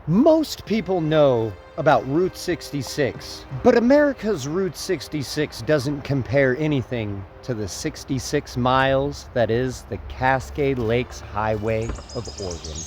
Most people know about Route 66, but America's Route 66 doesn't compare anything to the 66 miles that is the Cascade Lakes Highway of Oregon.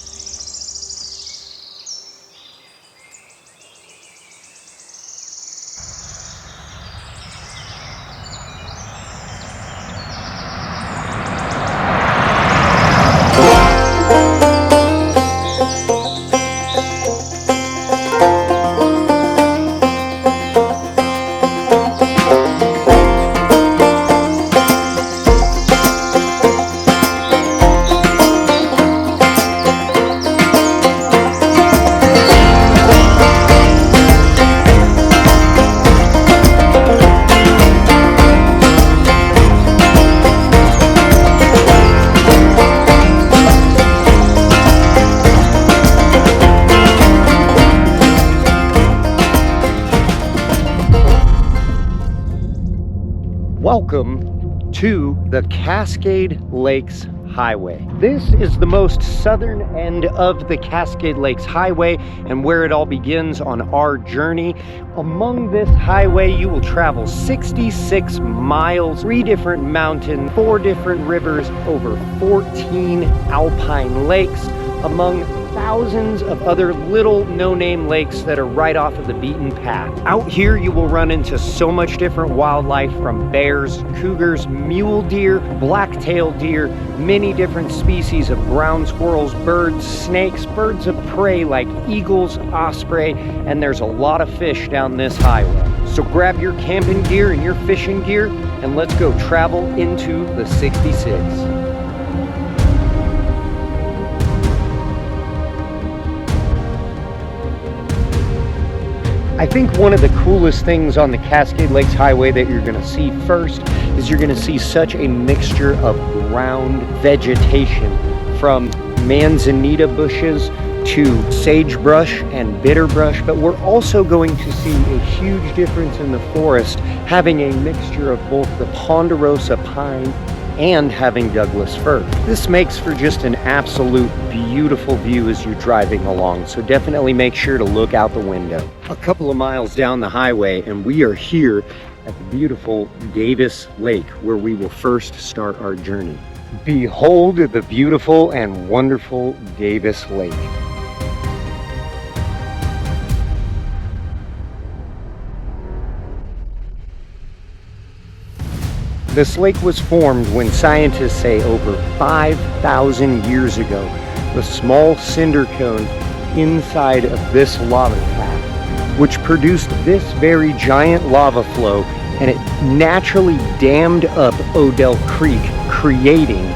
Welcome to the Cascade Lakes Highway. This is the most southern end of the Cascade Lakes Highway and where it all begins on our journey. Among this highway, you will travel 66 miles, 3 different mountains, 4 different rivers, over 14 alpine lakes, among thousands of other little no-name lakes that are right off of the beaten path. Out here you will run into so much different wildlife, from bears, cougars, mule deer, black-tailed deer, many different species of ground squirrels, birds, snakes, birds of prey like eagles, osprey, and there's a lot of fish down this highway. So grab your camping gear and your fishing gear and let's go travel into the 66. I think one of the coolest things on the Cascade Lakes Highway that you're going to see first is you're going to see such a mixture of ground vegetation, from manzanita bushes to sagebrush and bitterbrush, but we're also going to see a huge difference in the forest, having a mixture of both the ponderosa pine and having Douglas fir. This makes for just an absolute beautiful view as you're driving along, so definitely make sure to look out the window. A couple of miles down the highway and we are here at the beautiful Davis Lake, where we will first start our journey. Behold the beautiful and wonderful Davis Lake. This lake was formed when scientists say over 5,000 years ago. The small cinder cone inside of this lava pack, which produced this very giant lava flow, and it naturally dammed up Odell Creek, creating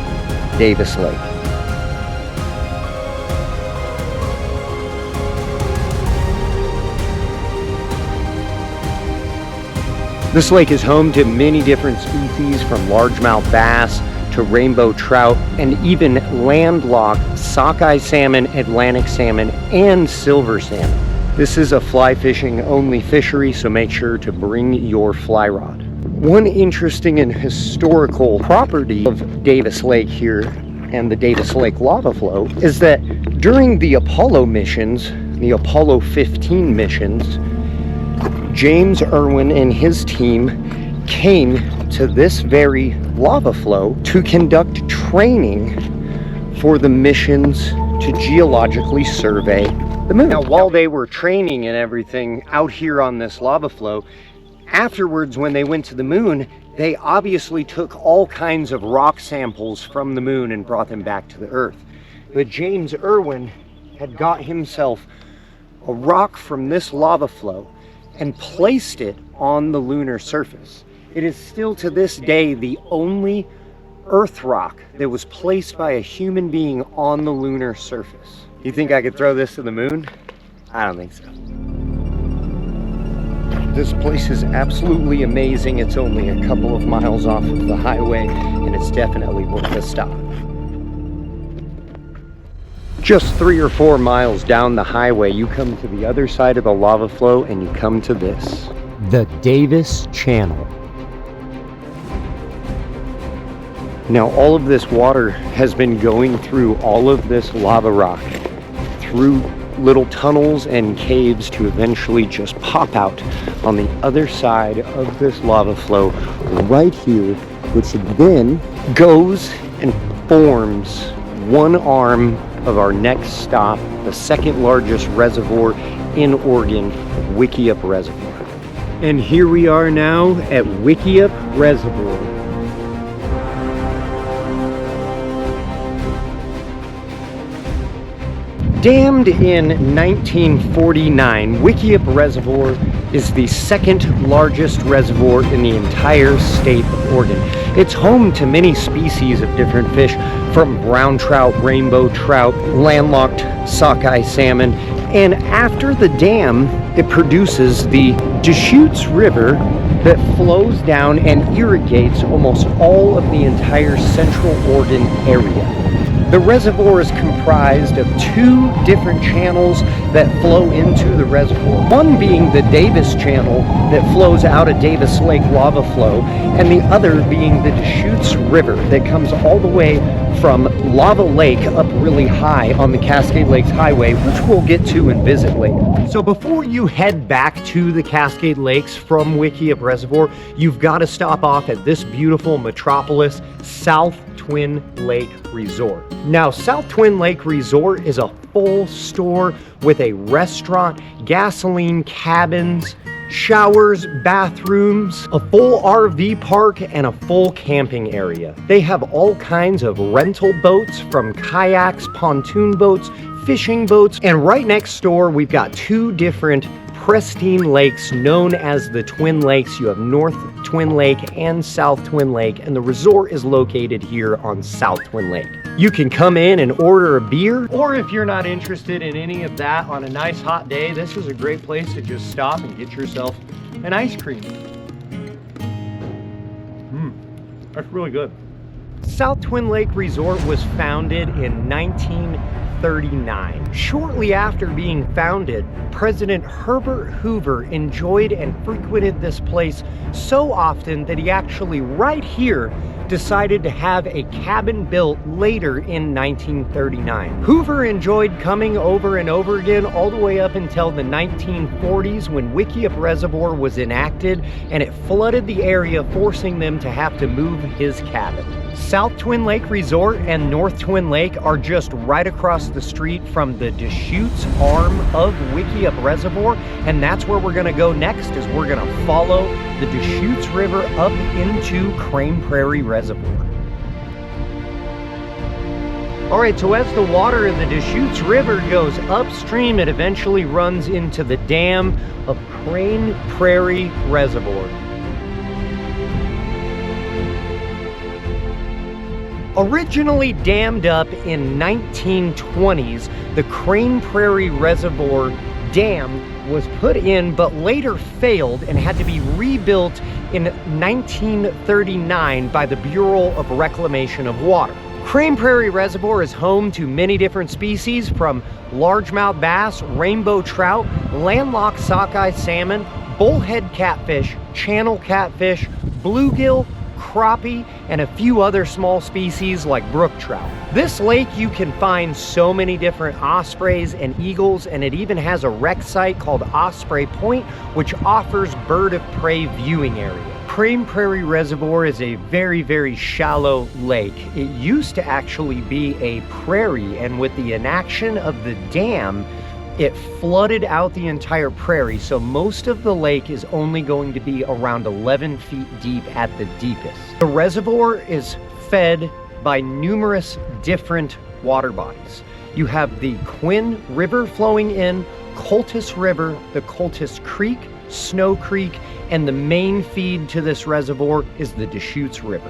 Davis Lake. This lake is home to many different species, from largemouth bass to rainbow trout, and even landlocked sockeye salmon, Atlantic salmon, and silver salmon. This is a fly fishing only fishery, so make sure to bring your fly rod. One interesting and historical property of Davis Lake here and the Davis Lake lava flow is that during the Apollo missions, the Apollo 15 missions, James Irwin and his team came to this very lava flow to conduct training for the missions to geologically survey the moon. Now, while they were training and everything out here on this lava flow, afterwards when they went to the moon, they obviously took all kinds of rock samples from the moon and brought them back to the Earth. But James Irwin had got himself a rock from this lava flow and placed it on the lunar surface. It is still to this day the only Earth rock that was placed by a human being on the lunar surface. You think I could throw this to the moon? I don't think so. This place is absolutely amazing. It's only a couple of miles off of the highway, and it's definitely worth a stop. Just 3 or 4 miles down the highway, you come to the other side of the lava flow and you come to this, the Davis Channel. Now, all of this water has been going through all of this lava rock, through little tunnels and caves to eventually just pop out on the other side of this lava flow right here, which then goes and forms one arm of our next stop, the second largest reservoir in Oregon, Wickiup Reservoir. And here we are now at Wickiup Reservoir. Dammed in 1949, Wickiup Reservoir is the second largest reservoir in the entire state of Oregon. It's home to many species of different fish, from brown trout, rainbow trout, landlocked sockeye salmon, and after the dam, it produces the Deschutes River that flows down and irrigates almost all of the entire central Oregon area. The reservoir is comprised of two different channels that flow into the reservoir. One being the Davis Channel that flows out of Davis Lake lava flow, and the other being the Deschutes River that comes all the way from Lava Lake up really high on the Cascade Lakes Highway, which we'll get to and visit later. So before you head back to the Cascade Lakes from Wickiup Reservoir, you've got to stop off at this beautiful metropolis, South Twin Lake Resort. Now, South Twin Lake Resort is a full store with a restaurant, gasoline cabins, showers, bathrooms, a full RV park, and a full camping area. They have all kinds of rental boats, from kayaks, pontoon boats, fishing boats, and right next door we've got two different pristine lakes known as the Twin Lakes. You have North Twin Lake and South Twin Lake, and the resort is located here on South Twin Lake. You can come in and order a beer, or if you're not interested in any of that, on a nice hot day, this is a great place to just stop and get yourself an ice cream. That's really good. South Twin Lake Resort was founded in 1939. Shortly after being founded, President Herbert Hoover enjoyed and frequented this place so often that he actually, right here, decided to have a cabin built later in 1939. Hoover enjoyed coming over and over again all the way up until the 1940s, when Wickiup Reservoir was enacted and it flooded the area, forcing them to have to move his cabin. South Twin Lake Resort and North Twin Lake are just right across the street from the Deschutes arm of Wickiup Reservoir, and that's where we're going to go next. Is we're going to follow the Deschutes River up into Crane Prairie Reservoir. All right, so as the water in the Deschutes River goes upstream, it eventually runs into the dam of Crane Prairie Reservoir. Originally dammed up in 1920s, the Crane Prairie Reservoir Dam was put in but later failed and had to be rebuilt in 1939 by the Bureau of Reclamation of Water. Crane Prairie Reservoir is home to many different species, from largemouth bass, rainbow trout, landlocked sockeye salmon, bullhead catfish, channel catfish, bluegill, crappie, and a few other small species like brook trout. This lake, you can find so many different ospreys and eagles, and it even has a wreck site called Osprey Point, which offers bird of prey viewing area. Crane Prairie Reservoir is a very, very shallow lake. It used to actually be a prairie, and with the enaction of the dam, it flooded out the entire prairie, so most of the lake is only going to be around 11 feet deep at the deepest. The reservoir is fed by numerous different water bodies. You have the Quinn River flowing in, Cultus River, the Cultus Creek, Snow Creek, and the main feed to this reservoir is the Deschutes River.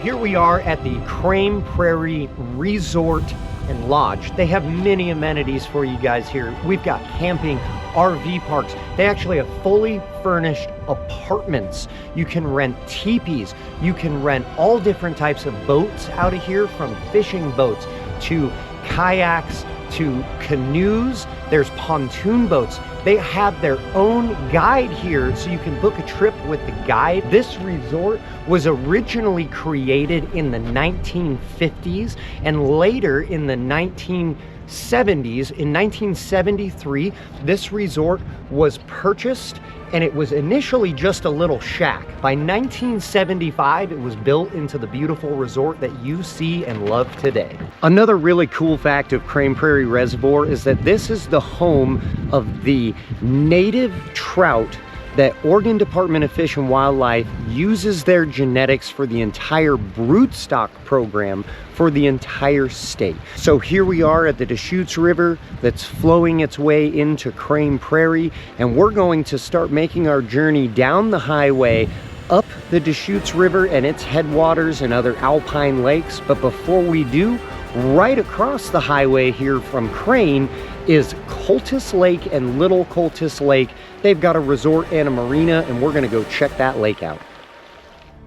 Here we are at the Crane Prairie Resort and Lodge. They have many amenities for you guys here. We've got camping, RV parks. They actually have fully furnished apartments. You can rent teepees. You can rent all different types of boats out of here, from fishing boats to kayaks to canoes. There's pontoon boats. They have their own guide here, so you can book a trip with the guide. This resort was originally created in the 1950s and later in the 1970s. In 1973, this resort was purchased, and it was initially just a little shack. By 1975, it was built into the beautiful resort that you see and love today. Another really cool fact of Crane Prairie Reservoir is that this is the home of the native trout that Oregon Department of Fish and Wildlife uses their genetics for the entire broodstock program for the entire state. So here we are at the Deschutes River that's flowing its way into Crane Prairie, and we're going to start making our journey down the highway up the Deschutes River and its headwaters and other alpine lakes. But before we do, right across the highway here from Crane is Cultus Lake and Little Cultus Lake. They've got a resort and a marina, and we're gonna go check that lake out.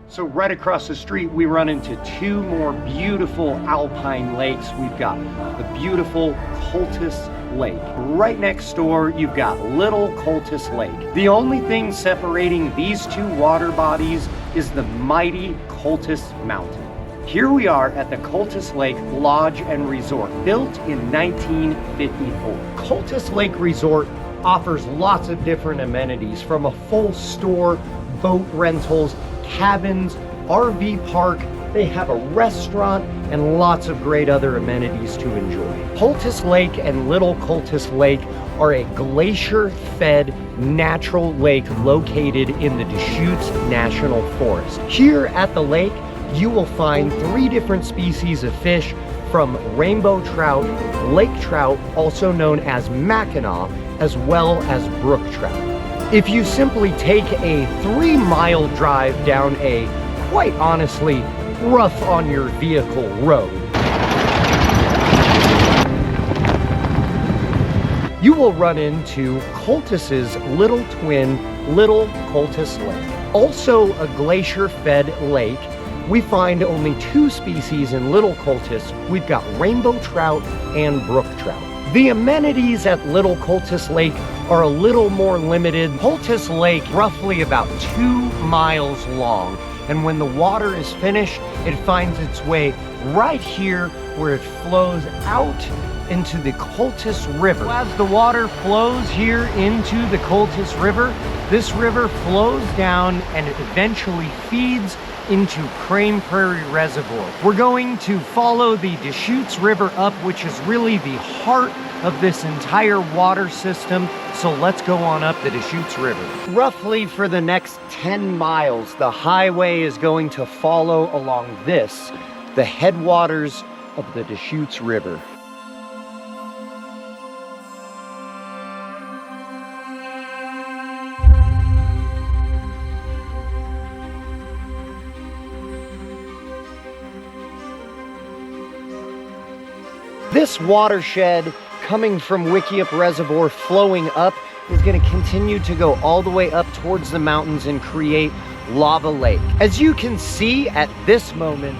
So right across the street, we run into two more beautiful alpine lakes. We've got the beautiful Cultus Lake. Right next door, you've got Little Cultus Lake. The only thing separating these two water bodies is the mighty Cultus Mountain. Here we are at the Cultus Lake Lodge and Resort, built in 1954. Cultus Lake Resort offers lots of different amenities, from a full store, boat rentals, cabins, RV park. They have a restaurant and lots of great other amenities to enjoy. Cultus Lake and Little Cultus Lake are a glacier-fed natural lake located in the Deschutes National Forest. Here at the lake, you will find 3 different species of fish, from rainbow trout, lake trout, also known as Mackinaw, as well as brook trout. If you simply take a 3-mile drive down a, quite honestly, rough on your vehicle road, you will run into Cultus's little twin, Little Cultus Lake. Also a glacier-fed lake. We find only 2 species in Little Cultus. We've got rainbow trout and brook trout. The amenities at Little Cultus Lake are a little more limited. Cultus Lake, roughly about 2 miles long, and when the water is finished, it finds its way right here where it flows out into the Cultus River. As the water flows here into the Cultus River, this river flows down and it eventually feeds into Crane Prairie Reservoir. We're going to follow the Deschutes River up, which is really the heart of this entire water system. So let's go on up the Deschutes River. Roughly for the next 10 miles, the highway is going to follow along this, the headwaters of the Deschutes River. This watershed coming from Wickiup Reservoir flowing up is going to continue to go all the way up towards the mountains and create Lava Lake. As you can see at this moment,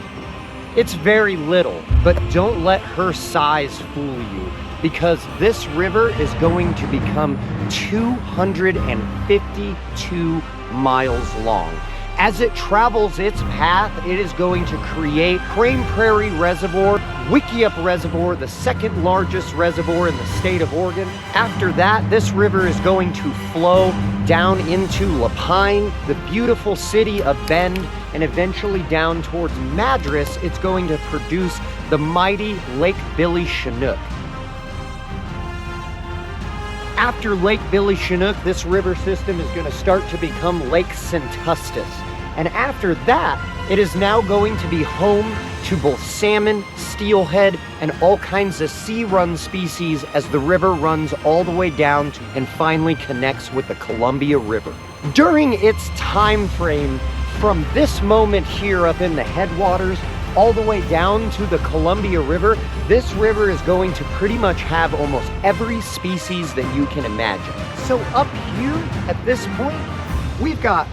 it's very little, but don't let her size fool you, because this river is going to become 252 miles long. As it travels its path, it is going to create Crane Prairie Reservoir, Wickiup Reservoir, the 2nd largest reservoir in the state of Oregon. After that, this river is going to flow down into Lapine, the beautiful city of Bend, and eventually down towards Madras. It's going to produce the mighty Lake Billy Chinook. After Lake Billy Chinook, this river system is going to start to become Lake Centustus. And after that, it is now going to be home to both salmon, steelhead, and all kinds of sea-run species as the river runs all the way down to, and finally connects with the Columbia River. During its time frame, from this moment here up in the headwaters, all the way down to the Columbia River, this river is going to pretty much have almost every species that you can imagine. So up here at this point, we've got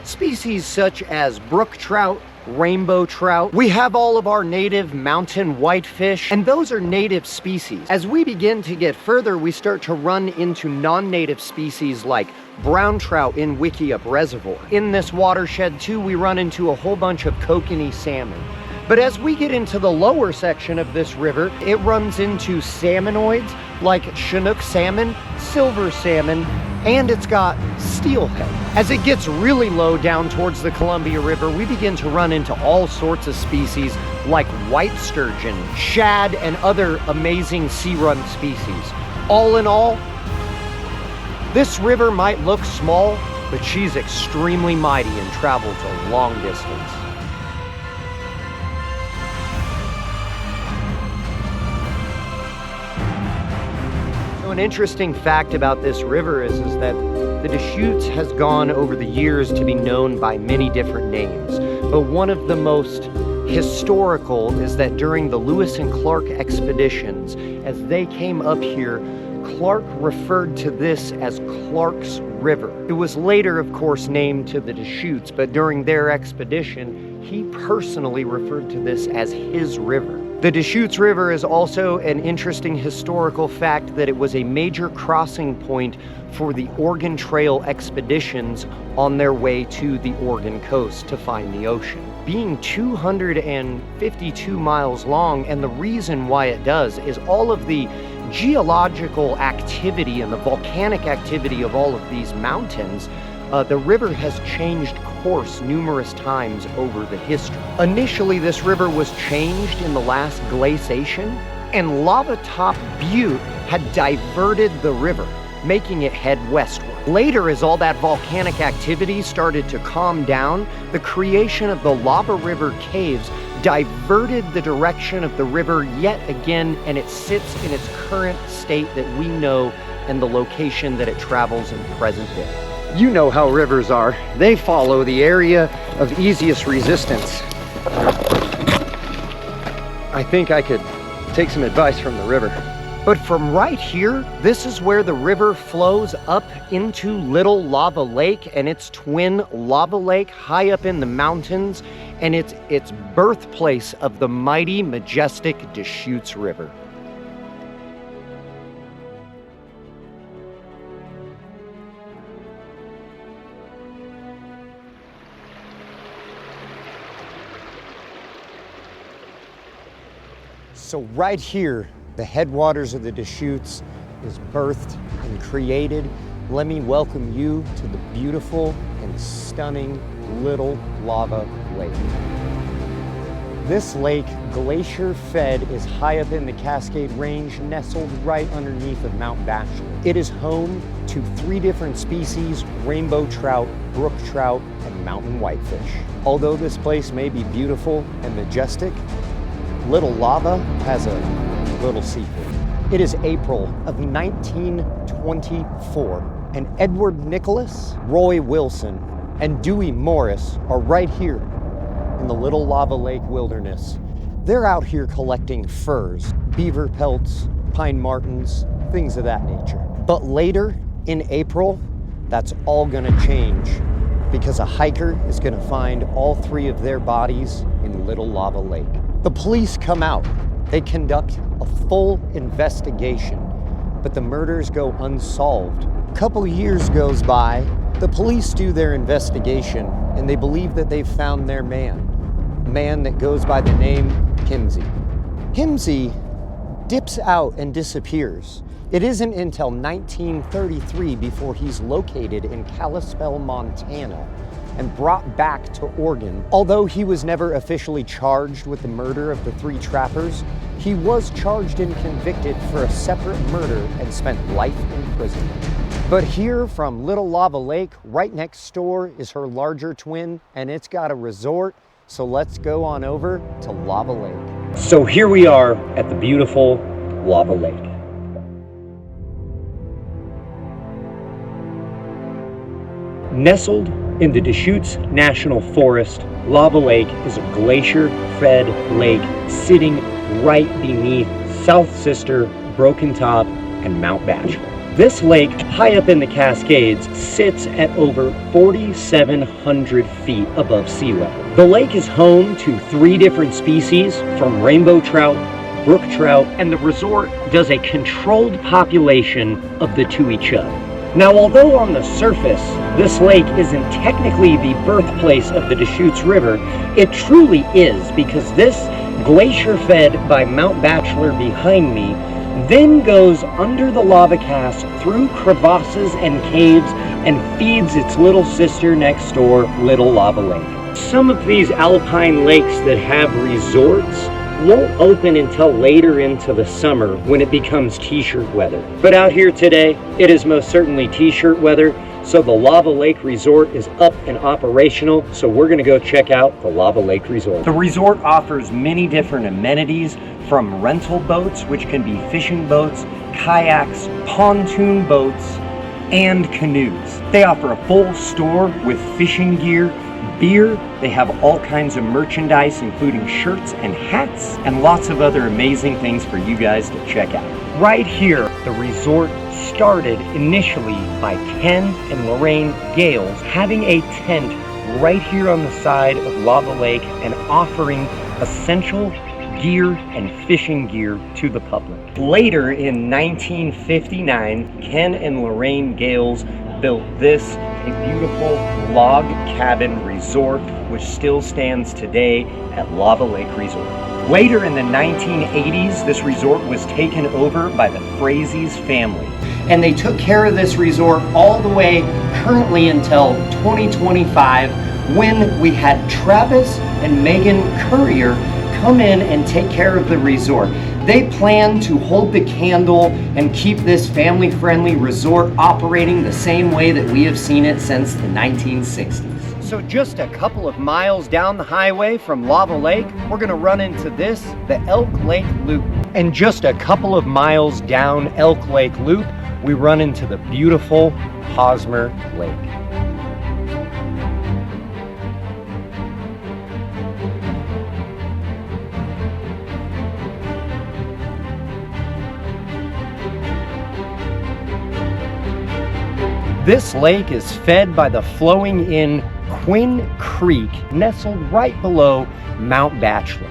species such as brook trout, rainbow trout. We have all of our native mountain whitefish, and those are native species. As we begin to get further, we start to run into non-native species like brown trout in Wickiup Reservoir. In this watershed too, we run into a whole bunch of kokanee salmon. But as we get into the lower section of this river, it runs into salmonoids like Chinook salmon, silver salmon, and it's got steelhead. As it gets really low down towards the Columbia River, we begin to run into all sorts of species like white sturgeon, shad, and other amazing sea-run species. All in all, this river might look small, but she's extremely mighty and travels a long distance. An interesting fact about this river is that the Deschutes has gone over the years to be known by many different names. But one of the most historical is that during the Lewis and Clark expeditions, as they came up here, Clark referred to this as Clark's River. It was later, of course, named to the Deschutes, but during their expedition, he personally referred to this as his river. The Deschutes River is also an interesting historical fact that it was a major crossing point for the Oregon Trail expeditions on their way to the Oregon coast to find the ocean. Being 252 miles long, and the reason why it does is all of the geological activity and the volcanic activity of all of these mountains, the river has changed course numerous times over the history. Initially, this river was changed in the last glaciation, and Lava Top Butte had diverted the river, making it head westward. Later, as all that volcanic activity started to calm down, the creation of the Lava River caves diverted the direction of the river yet again, and it sits in its current state that we know and the location that it travels in present day. You know how rivers are. They follow the area of easiest resistance. I think I could take some advice from the river. But from right here, this is where the river flows up into Little Lava Lake and its twin Lava Lake high up in the mountains, and it's birthplace of the mighty, majestic Deschutes River. So right here, the headwaters of the Deschutes is birthed and created. Let me welcome you to the beautiful and stunning Little Lava Lake. This lake, glacier-fed, is high up in the Cascade Range, nestled right underneath of Mount Bachelor. It is home to 3 different species: rainbow trout, brook trout, and mountain whitefish. Although this place may be beautiful and majestic, Little Lava has a little secret. It is April of 1924, and Edward Nicholas, Roy Wilson, and Dewey Morris are right here in the Little Lava Lake wilderness. They're out here collecting furs, beaver pelts, pine martens, things of that nature. But later in April, that's all gonna change, because a hiker is gonna find all 3 of their bodies in Little Lava Lake. The police come out. They conduct a full investigation, but the murders go unsolved. A couple years goes by, the police do their investigation, and they believe that they've found their man, a man that goes by the name Himsey. Himsey dips out and disappears. It isn't until 1933 before he's located in Kalispell, Montana, and brought back to Oregon. Although he was never officially charged with the murder of the 3 trappers, he was charged and convicted for a separate murder and spent life in prison. But here from Little Lava Lake, right next door is her larger twin, and it's got a resort, so let's go on over to Lava Lake. So here we are at the beautiful Lava Lake. Nestled in the Deschutes National Forest, Lava Lake is a glacier-fed lake sitting right beneath South Sister, Broken Top, and Mount Bachelor. This lake, high up in the Cascades, sits at over 4,700 feet above sea level. The lake is home to 3 different species, from rainbow trout, brook trout, and the resort does a controlled population of the tui chub. Now, although on the surface, this lake isn't technically the birthplace of the Deschutes River, it truly is, because this glacier fed by Mount Bachelor behind me then goes under the lava cast through crevasses and caves and feeds its little sister next door, Little Lava Lake. Some of these alpine lakes that have resorts won't open until later into the summer when it becomes t-shirt weather. But out here today, it is most certainly t-shirt weather, so the Lava Lake Resort is up and operational, so we're gonna go check out the Lava Lake Resort. The resort offers many different amenities, from rental boats, which can be fishing boats, kayaks, pontoon boats, and canoes. They offer a full store with fishing gear, beer. They have all kinds of merchandise, including shirts and hats, and lots of other amazing things for you guys to check out. Right here, the resort started initially by Ken and Lorraine Gales having a tent right here on the side of Lava Lake and offering essential gear and fishing gear to the public. Later in 1959, Ken and Lorraine Gales built this, a beautiful log cabin resort, which still stands today at Lava Lake Resort. Later in the 1980s, this resort was taken over by the Frazies family, and they took care of this resort all the way currently until 2025, when we had Travis and Megan Courier come in and take care of the resort. They plan to hold the candle and keep this family-friendly resort operating the same way that we have seen it since the 1960s. So just a couple of miles down the highway from Lava Lake, we're gonna run into this, the Elk Lake Loop. And just a couple of miles down Elk Lake Loop, we run into the beautiful Hosmer Lake. This lake is fed by the flowing in Quinn Creek, nestled right below Mount Bachelor.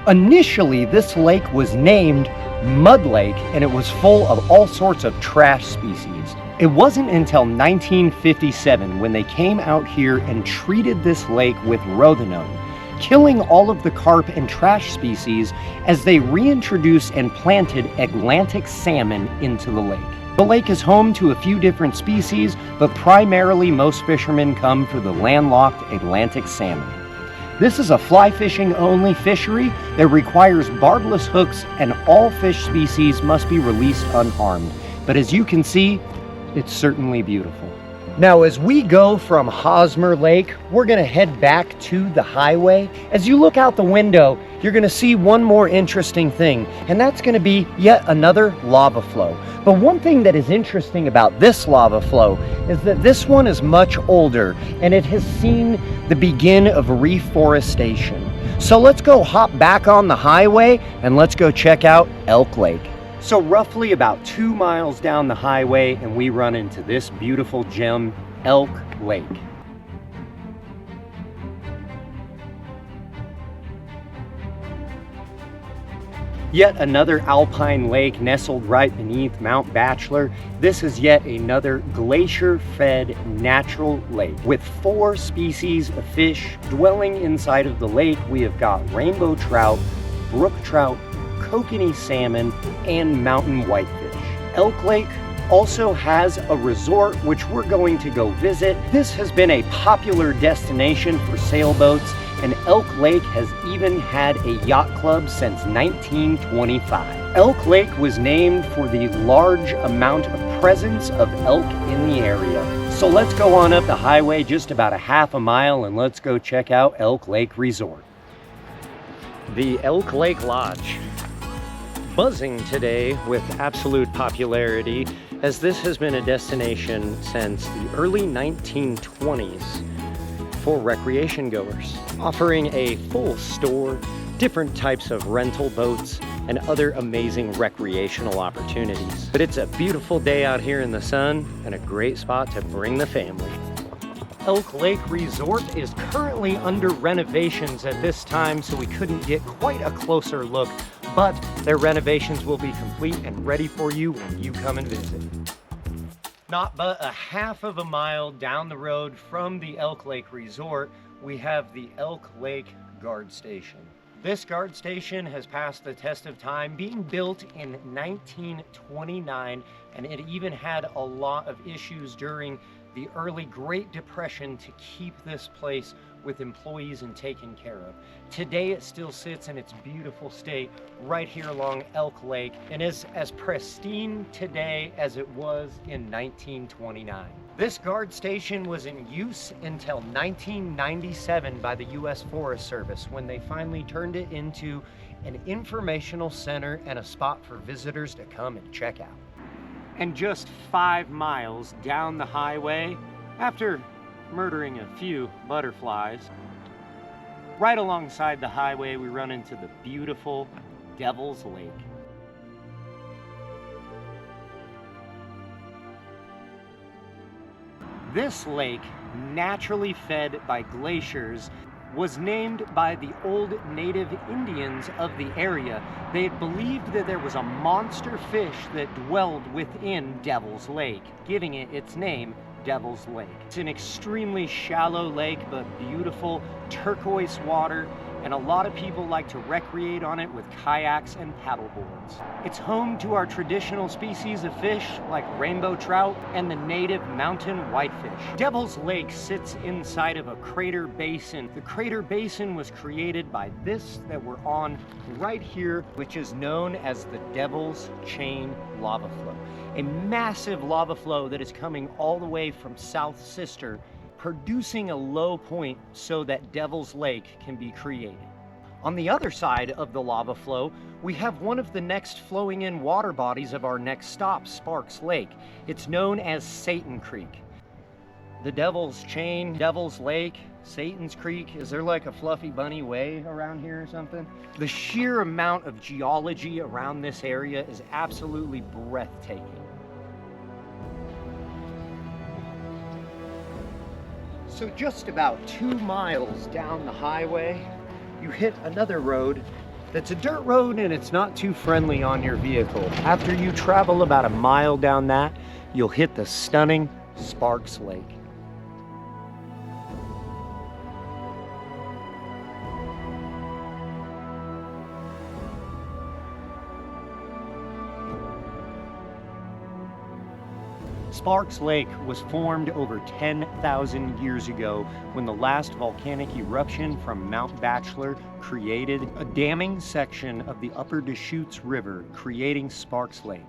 Initially, this lake was named Mud Lake, and it was full of all sorts of trash species. It wasn't until 1957 when they came out here and treated this lake with rotenone, killing all of the carp and trash species as they reintroduced and planted Atlantic salmon into the lake. The lake is home to a few different species, but primarily most fishermen come for the landlocked Atlantic salmon. This is a fly fishing only fishery that requires barbless hooks, and all fish species must be released unharmed. But as you can see, it's certainly beautiful. Now, as we go from Hosmer Lake, we're gonna head back to the highway. As you look out the window, you're gonna see one more interesting thing, and that's gonna be yet another lava flow. But one thing that is interesting about this lava flow is that this one is much older, and it has seen the begin of reforestation. So let's go hop back on the highway, and let's go check out Elk Lake. So roughly about 2 miles down the highway, and we run into this beautiful gem, Elk Lake. Yet another alpine lake nestled right beneath Mount Bachelor. This is yet another glacier-fed natural lake with 4 species of fish dwelling inside of the lake. We have got rainbow trout, brook trout, kokanee salmon, and mountain whitefish. Elk Lake also has a resort which we're going to go visit. This has been a popular destination for sailboats, and Elk Lake has even had a yacht club since 1925. Elk Lake was named for the large amount of presence of elk in the area. So let's go on up the highway just about a half a mile, and let's go check out Elk Lake Resort. The Elk Lake Lodge. Buzzing today with absolute popularity, as this has been a destination since the early 1920s for recreation goers, offering a full store, different types of rental boats, and other amazing recreational opportunities. But it's a beautiful day out here in the sun and a great spot to bring the family. Elk Lake Resort is currently under renovations at this time, so we couldn't get quite a closer look, but their renovations will be complete and ready for you when you come and visit. Not but a half of a mile down the road from the Elk Lake Resort, we have the Elk Lake Guard Station. This guard station has passed the test of time, being built in 1929, and it even had a lot of issues during the early Great Depression to keep this place with employees and taken care of. Today it still sits in its beautiful state right here along Elk Lake and is as pristine today as it was in 1929. This guard station was in use until 1997 by the U.S. Forest Service, when they finally turned it into an informational center and a spot for visitors to come and check out. And just 5 miles down the highway, after murdering a few butterflies, right alongside the highway we run into the beautiful Devil's Lake. This lake, naturally fed by glaciers, was named by the old native Indians of the area. They had believed that there was a monster fish that dwelled within Devil's Lake, giving it its name, Devil's Lake. It's an extremely shallow lake, but beautiful turquoise water, and a lot of people like to recreate on it with kayaks and paddleboards. It's home to our traditional species of fish like rainbow trout and the native mountain whitefish. Devil's Lake sits inside of a crater basin. The crater basin was created by this that we're on right here, which is known as the Devil's Chain lava flow. A massive lava flow that is coming all the way from South Sister, producing a low point so that Devil's Lake can be created. On the other side of the lava flow, we have one of the next flowing in water bodies of our next stop, Sparks Lake. It's known as Satan Creek. The Devil's Chain, Devil's Lake, Satan's Creek, is there like a Fluffy Bunny Way around here or something? The sheer amount of geology around this area is absolutely breathtaking. So just about 2 miles down the highway, you hit another road that's a dirt road and it's not too friendly on your vehicle. After you travel about a mile down that, you'll hit the stunning Sparks Lake. Sparks Lake was formed over 10,000 years ago when the last volcanic eruption from Mount Bachelor created a damming section of the upper Deschutes River, creating Sparks Lake.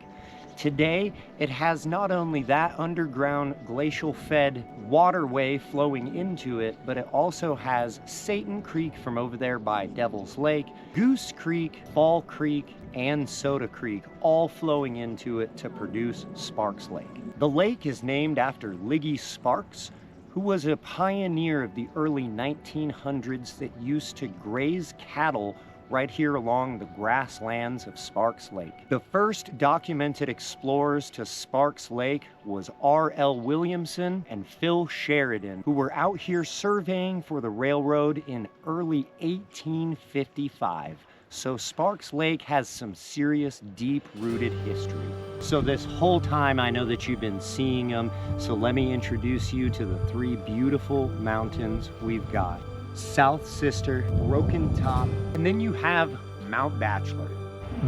Today, it has not only that underground glacial-fed waterway flowing into it, but it also has Satan Creek from over there by Devil's Lake, Goose Creek, Fall Creek, and Soda Creek, all flowing into it to produce Sparks Lake. The lake is named after Liggy Sparks, who was a pioneer of the early 1900s that used to graze cattle right here along the grasslands of Sparks Lake. The first documented explorers to Sparks Lake was R.L. Williamson and Phil Sheridan, who were out here surveying for the railroad in early 1855. So Sparks Lake has some serious deep-rooted history. So this whole time I know that you've been seeing them, so let me introduce you to the 3 beautiful mountains we've got. South Sister, Broken Top, and then you have Mount Bachelor.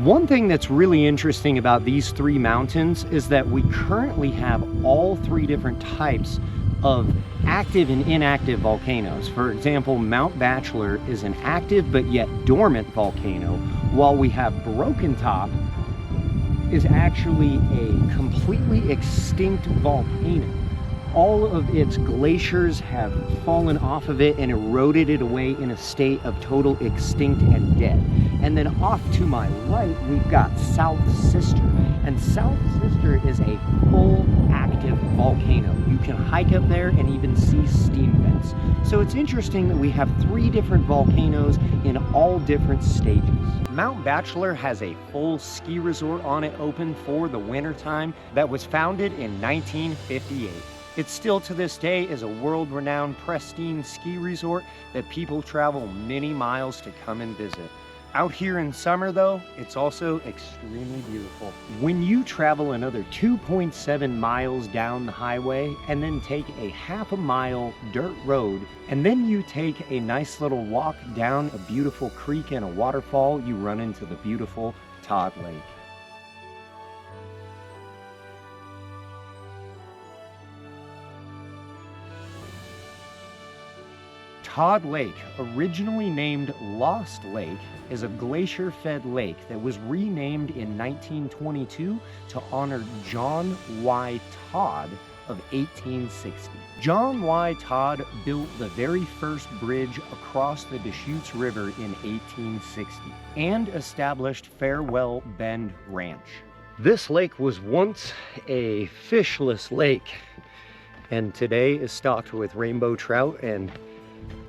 One thing that's really interesting about these 3 mountains is that we currently have all 3 different types of active and inactive volcanoes. For example, Mount Bachelor is an active but yet dormant volcano, while we have Broken Top is actually a completely extinct volcano. all of its glaciers have fallen off of it and eroded it away in a state of total extinct and dead. And then off to my right, we've got South Sister. And South Sister is a full active volcano. You can hike up there and even see steam vents. So it's interesting that we have 3 different volcanoes in all different stages. Mount Bachelor has a full ski resort on it open for the winter time that was founded in 1958. It still to this day is a world-renowned pristine ski resort that people travel many miles to come and visit. Out here in summer though, it's also extremely beautiful. When you travel another 2.7 miles down the highway and then take a ½ mile dirt road, and then you take a nice little walk down a beautiful creek and a waterfall, you run into the beautiful Todd Lake. Todd Lake, originally named Lost Lake, is a glacier-fed lake that was renamed in 1922 to honor John Y. Todd of 1860. John Y. Todd built the very first bridge across the Deschutes River in 1860 and established Farewell Bend Ranch. This lake was once a fishless lake and today is stocked with rainbow trout and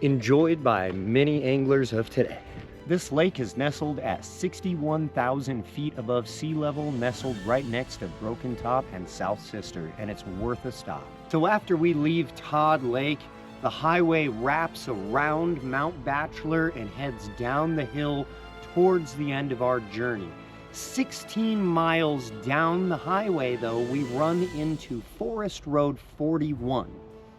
enjoyed by many anglers of today. This lake is nestled at 61,000 feet above sea level, nestled right next to Broken Top and South Sister, and it's worth a stop. So after we leave Todd Lake, the highway wraps around Mount Bachelor and heads down the hill towards the end of our journey. 16 miles down the highway though, we run into Forest Road 41,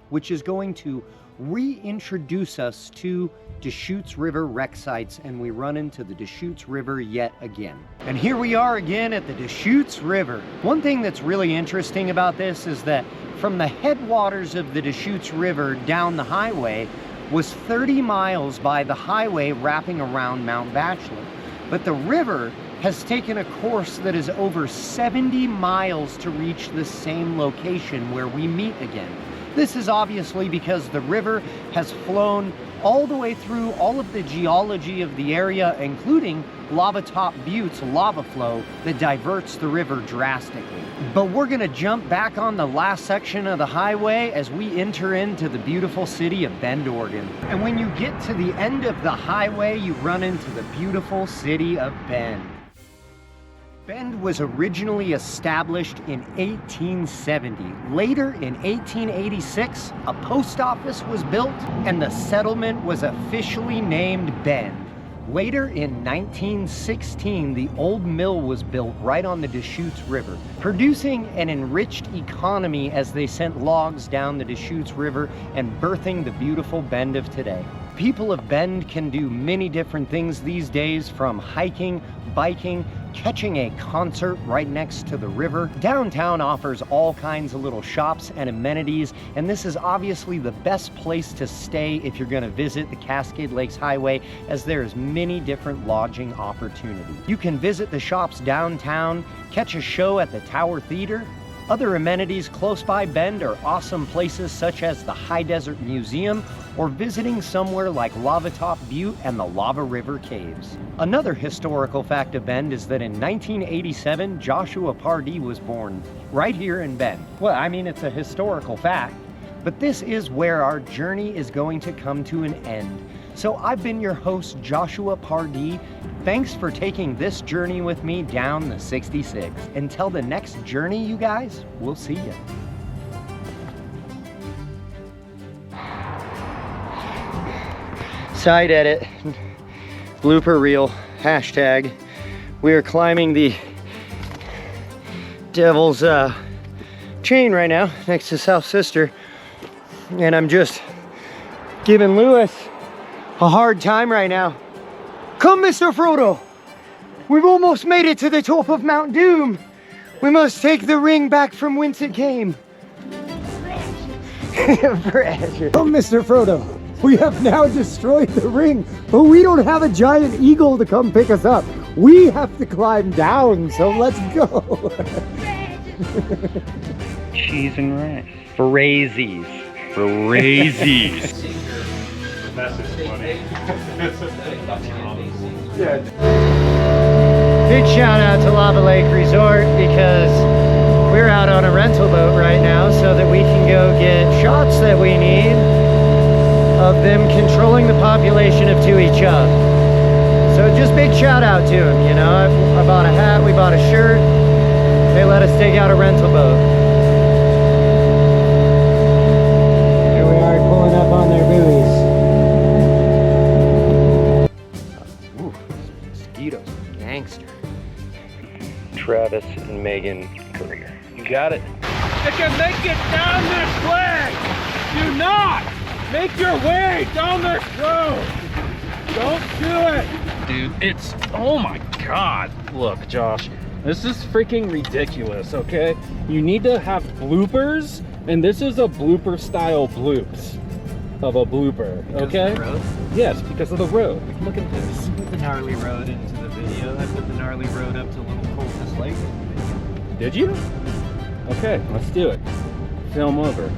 which is going to reintroduce us to Deschutes River wreck sites, and we run into the Deschutes River yet again. And here we are again at the Deschutes River. One thing that's really interesting about this is that from the headwaters of the Deschutes River down the highway was 30 miles by the highway wrapping around Mount Bachelor. But the river has taken a course that is over 70 miles to reach the same location where we meet again. This is obviously because the river has flown all the way through all of the geology of the area, including lava top buttes lava flow that diverts the river drastically. But we're gonna jump back on the last section of the highway as we enter into the beautiful city of Bend, Oregon. And when you get to the end of the highway, you run into the beautiful city of Bend. Bend was originally established in 1870. Later in 1886, a post office was built and the settlement was officially named Bend. Later in 1916, the old mill was built right on the Deschutes River, producing an enriched economy as they sent logs down the Deschutes River and birthing the beautiful Bend of today. People of Bend can do many different things these days, from hiking, biking, catching a concert right next to the river. Downtown offers all kinds of little shops and amenities, and this is obviously the best place to stay if you're going to visit the Casecade Lakes Highway, as there's many different lodging opportunities. You can visit the shops downtown, catch a show at the Tower Theater. Other amenities close by Bend are awesome places such as the High Desert Museum or visiting somewhere like Lava Top Butte and the Lava River Caves. Another historical fact of Bend is that in 1987, Joshua Pardee was born right here in Bend. Well, I mean, it's a historical fact, but this is where our journey is going to come to an end. So I've been your host, Joshua Pardee. Thanks for taking this journey with me down the 66. Until the next journey, you guys, we'll see you. Side edit, blooper reel, hashtag. We are climbing the Devil's Chain right now next to South Sister. And I'm just giving Lewis a hard time right now. Come, Mr. Frodo. We've almost made it to the top of Mount Doom. We must take the ring back from whence it came. Pressure. Come, Mr. Frodo. We have now destroyed the ring, but we don't have a giant eagle to come pick us up. We have to climb down, so let's go. Cheese and rice. Phrases. Phrases. That's just funny. Big shout out to Lava Lake Resort because we're out on a rental boat right now so that we can go get shots that we need of them controlling the population of Tui Chub. So just big shout out to them, you know. I bought a hat, we bought a shirt. They let us take out a rental boat. Here we are pulling up on their buoys. Ooh, mosquitoes, gangster. Travis and Megan Courier. You got it. You can make it down this way. Do not make your way down this road. Don't do it. Dude, it's, oh my God. Look, Josh, this is freaking ridiculous, okay? You need to have bloopers, and this is a blooper style bloops of a blooper, okay? Because of the road? Yes, because of the road. Look at this. Put the gnarly road into the video. I put the gnarly road up to Little Cultus Lake. Did you? Okay, let's do it. Film over.